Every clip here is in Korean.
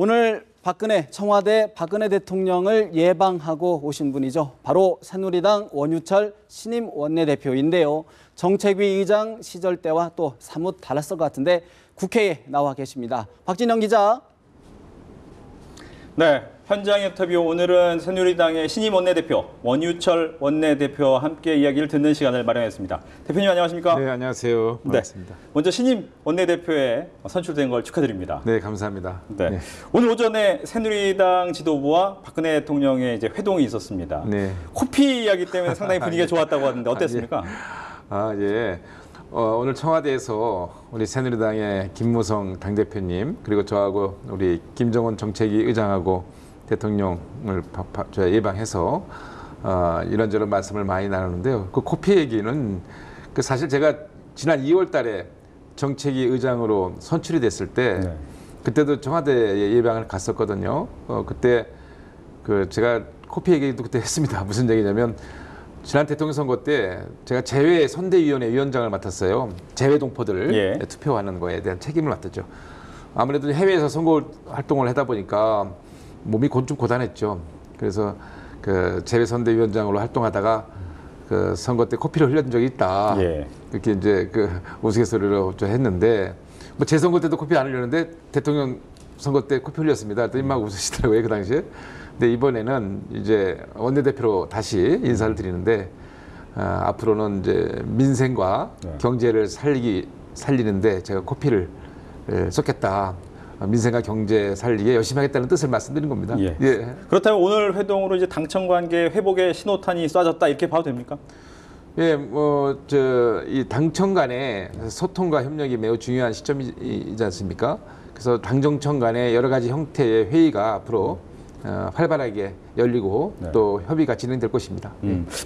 오늘 청와대 박근혜 대통령을 예방하고 오신 분이죠. 바로 새누리당 원유철 신임 원내대표인데요. 정책위 의장 시절 때와 또 사뭇 달랐을 것 같은데 국회에 나와 계십니다. 박진영 기자. 네, 현장 인터뷰. 오늘은 새누리당의 신임 원내대표 원유철 원내대표와 함께 이야기를 듣는 시간을 마련했습니다. 대표님 안녕하십니까? 네, 안녕하세요. 반갑습니다. 네, 먼저 신임 원내대표에 선출된 걸 축하드립니다. 네, 감사합니다. 네. 오늘 오전에 새누리당 지도부와 박근혜 대통령의 이제 회동이 있었습니다. 네. 코피 이야기 때문에 상당히 분위기가 좋았다고 하는데 어땠습니까? 예. 오늘 청와대에서 우리 새누리당의 김무성 당대표님 그리고 저하고 우리 김정은 정책위 의장하고 대통령을 예방해서 이런저런 말씀을 많이 나누는데요. 그 코피 얘기는 사실 제가 지난 2월 달에 정책위 의장으로 선출이 됐을 때 네. 그때도 청와대에 예방을 갔었거든요. 그때 제가 코피 얘기도 그때 했습니다. 무슨 얘기냐면 지난 대통령 선거 때 제가 재외 선대위원회 위원장을 맡았어요. 재외 동포들 투표하는 거에 대한 책임을 맡았죠. 아무래도 해외에서 선거 활동을 하다 보니까 몸이 좀 고단했죠. 그래서 그 재외 선대위원장으로 활동하다가 그 선거 때 코피를 흘린 적이 있다. 이렇게 이제 그 우스갯소리로 좀 했는데 뭐 재선거 때도 코피 안 흘렸는데 대통령 선거 때 코피 흘렸습니다. 그랬더니 막 웃으시더라고요, 그 당시에. 근데 이번에는 이제 원내대표로 다시 인사를 드리는데 앞으로는 이제 민생과 경제를 살리는데 제가 코피를 쏟겠다. 민생과 경제 살리게 열심히 하겠다는 뜻을 말씀드린 겁니다. 예. 그렇다면 오늘 회동으로 이제 당청 관계 회복의 신호탄이 쏴졌다 이렇게 봐도 됩니까? 예, 이 당청 간의 소통과 협력이 매우 중요한 시점이지 않습니까? 그래서 당정청 간의 여러 가지 형태의 회의가 앞으로 활발하게 열리고 또 협의가 진행될 것입니다.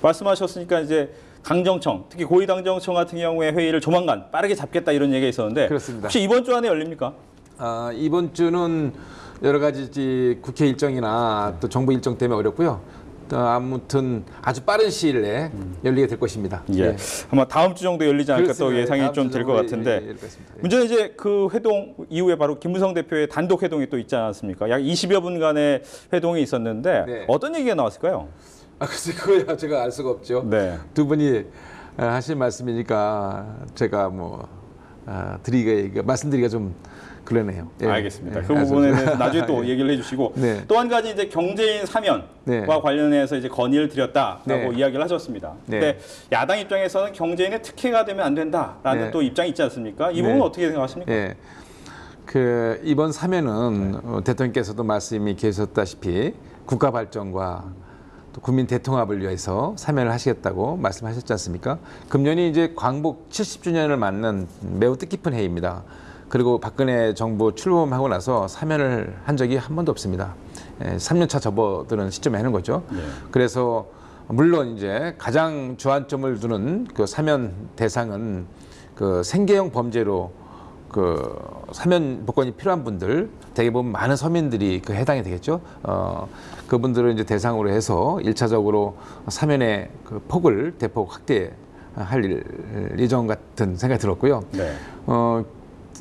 말씀하셨으니까 이제 당정청, 특히 고위당정청 같은 경우에 회의를 조만간 빠르게 잡겠다 이런 얘기가 있었는데 그렇습니다. 혹시 이번 주 안에 열립니까? 이번 주는 여러 가지 국회 일정이나 또 정부 일정 때문에 어렵고요. 아무튼 아주 빠른 시일 내에 열리게 될 것입니다. 예. 아마 다음 주 정도 열리지 않을까 그렇습니다. 또 예상이 좀 될 것 같은데 문제는 이제 그 회동 이후에 바로 김무성 대표의 단독 회동이 또 있지 않았습니까? 약 20여 분간의 회동이 있었는데 어떤 얘기가 나왔을까요? 글쎄 그거야 제가 알 수가 없죠. 두 분이 하신 말씀이니까 제가 말씀드리기가 좀 그러네요. 알겠습니다. 그 부분에 대해서 나중에 또 얘기를 해주시고 또 한 가지 이제 경제인 사면과 관련해서 이제 건의를 드렸다라고 이야기를 하셨습니다. 근데 야당 입장에서는 경제인의 특혜가 되면 안 된다라는 또 입장이 있지 않습니까? 이 부분은 어떻게 생각하십니까? 이번 사면은 대통령께서도 말씀이 계셨다시피 국가 발전과 또 국민 대통합을 위해서 사면을 하시겠다고 말씀하셨지 않습니까? 금년이 이제 광복 70주년을 맞는 매우 뜻깊은 해입니다. 그리고 박근혜 정부 출범하고 나서 사면을 한 적이 한 번도 없습니다. 3년차 접어드는 시점에 하는 거죠. 그래서 물론 이제 가장 주안점을 두는 그 사면 대상은 그 생계형 범죄로 그 사면 복권이 필요한 분들, 대개 보면 많은 서민들이 그 해당이 되겠죠. 그분들을 이제 대상으로 해서 1차적으로 사면의 그 폭을 대폭 확대할 예정 같은 생각이 들었고요.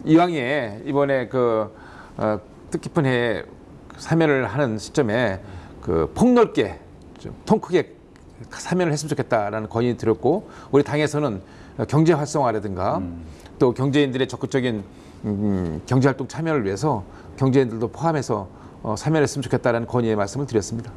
이왕에 이번에 뜻깊은 해에 사면을 하는 시점에 폭넓게 좀 통 크게 사면을 했으면 좋겠다라는 건의를 드렸고 우리 당에서는 경제 활성화라든가 또 경제인들의 적극적인 경제활동 참여를 위해서 경제인들도 포함해서 사면했으면 좋겠다라는 건의의 말씀을 드렸습니다.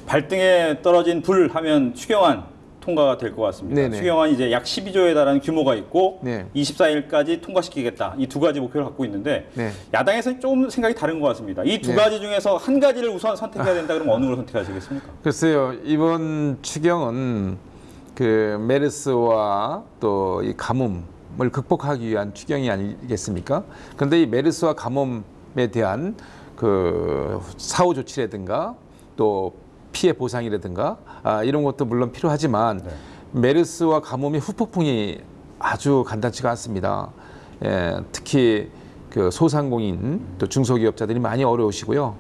발등에 떨어진 불 하면 추경안 통과가 될 것 같습니다. 추경안이 이제 약 12조에 달하는 규모가 있고 24일까지 통과시키겠다. 이 두 가지 목표를 갖고 있는데 야당에서는 좀 생각이 다른 것 같습니다. 이 두 가지 중에서 한 가지를 우선 선택해야 된다 그러면 어느 걸 선택하시겠습니까? 글쎄요. 이번 추경은 그 메르스와 또 이 가뭄을 극복하기 위한 추경이 아니겠습니까? 그런데 이 메르스와 가뭄에 대한 그 사후 조치라든가 또 피해 보상이라든가 이런 것도 물론 필요하지만 메르스와 가뭄이 후폭풍이 아주 간단치가 않습니다. 특히 그 소상공인 또 중소기업자들이 많이 어려우시고요.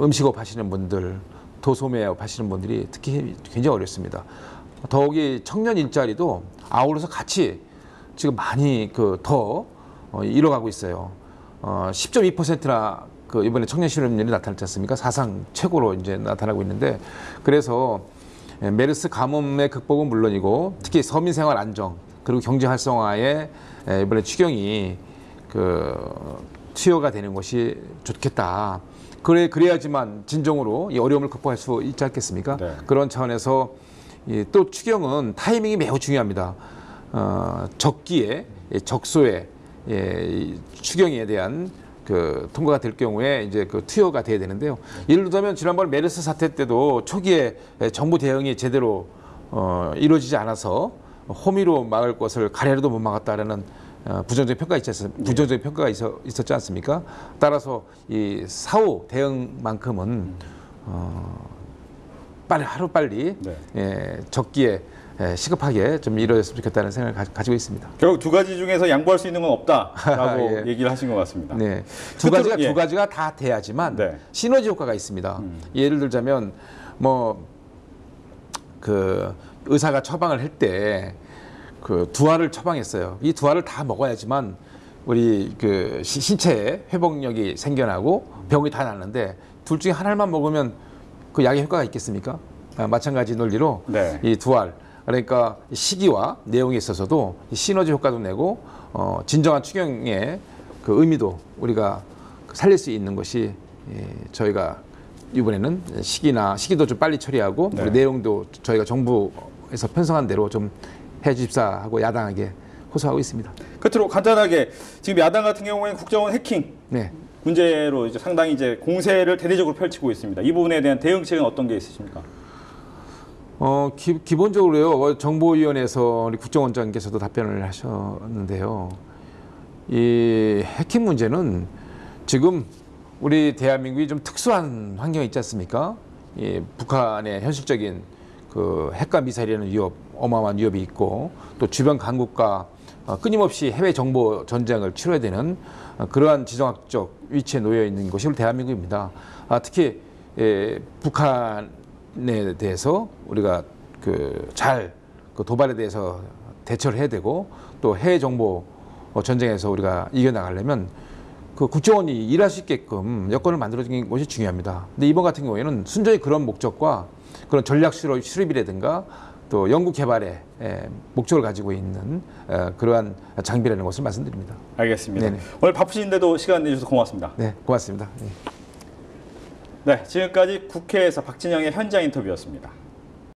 음식업 하시는 분들, 도소매업 하시는 분들이 특히 굉장히 어렵습니다. 더욱이 청년 일자리도 아울러서 같이 지금 많이 더 잃어가고 있어요. 10.2%나 그 이번에 청년 실업률이 나타났지 않습니까? 사상 최고로 이제 나타나고 있는데 그래서 메르스 가뭄의 극복은 물론이고 특히 서민 생활 안정 그리고 경제 활성화에 이번에 추경이 투여가 되는 것이 좋겠다. 그래야지만 진정으로 이 어려움을 극복할 수 있지 않겠습니까? 네. 그런 차원에서 또 추경은 타이밍이 매우 중요합니다. 적기에 적소에 추경에 대한 통과가 될 경우에 이제 투여가 돼야 되는데요. 예를 들면 지난번 메르스 사태 때도 초기에 정부 대응이 제대로 이루어지지 않아서 호미로 막을 것을 가래로도 못 막았다라는 부정적인 평가가 있었지 않습니까? 따라서 이 사후 대응만큼은 하루빨리 네. 적기에 시급하게 좀 이루어졌으면 좋겠다는 생각을 가지고 있습니다. 결국 두 가지 중에서 양보할 수 있는 건 없다라고 예. 얘기를 하신 것 같습니다. 네, 두 가지가 다 돼야지만 네. 시너지 효과가 있습니다. 예를 들자면 의사가 처방을 할 때 두 알을 처방했어요. 이 두 알을 다 먹어야지만 우리 신체에 회복력이 생겨나고 병이 다 낫는데 둘 중에 한 알만 먹으면 그 약의 효과가 있겠습니까? 마찬가지 논리로 네. 이 두 알 그러니까 시기와 내용에 있어서도 시너지 효과도 내고 진정한 추경의 의미도 우리가 살릴 수 있는 것이 저희가 이번에는 시기도 좀 빨리 처리하고 네. 내용도 저희가 정부에서 편성한 대로 좀 해주십사 하고 야당에게 호소하고 있습니다. 끝으로 간단하게 지금 야당 같은 경우에는 국정원 해킹 네. 문제로 이제 상당히 이제 공세를 대대적으로 펼치고 있습니다. 이 부분에 대한 대응책은 어떤 게 있으십니까? 기본적으로요. 정보위원회에서 우리 국정원장께서도 답변을 하셨는데요. 이 해킹 문제는 지금 우리 대한민국이 좀 특수한 환경이 있지 않습니까? 북한의 현실적인 핵과 미사일이라는 위협, 어마어마한 위협이 있고 또 주변 강국과 끊임없이 해외 정보 전쟁을 치러야 되는 그러한 지정학적 위치에 놓여 있는 것이 우리 대한민국입니다. 특히 북한에 대해서 우리가 잘 도발에 대해서 대처를 해야 되고 또 해외 정보 전쟁에서 우리가 이겨나가려면 국정원이 일할 수 있게끔 여건을 만들어주는 것이 중요합니다. 근데 이번 같은 경우에는 순전히 그런 목적과 그런 전략 수립이라든가 또 연구 개발에 목적을 가지고 있는 그러한 장비라는 것을 말씀드립니다. 알겠습니다. 네네. 오늘 바쁘신데도 시간 내주셔서 고맙습니다. 네, 고맙습니다. 네, 지금까지 국회에서 박진영의 현장 인터뷰였습니다.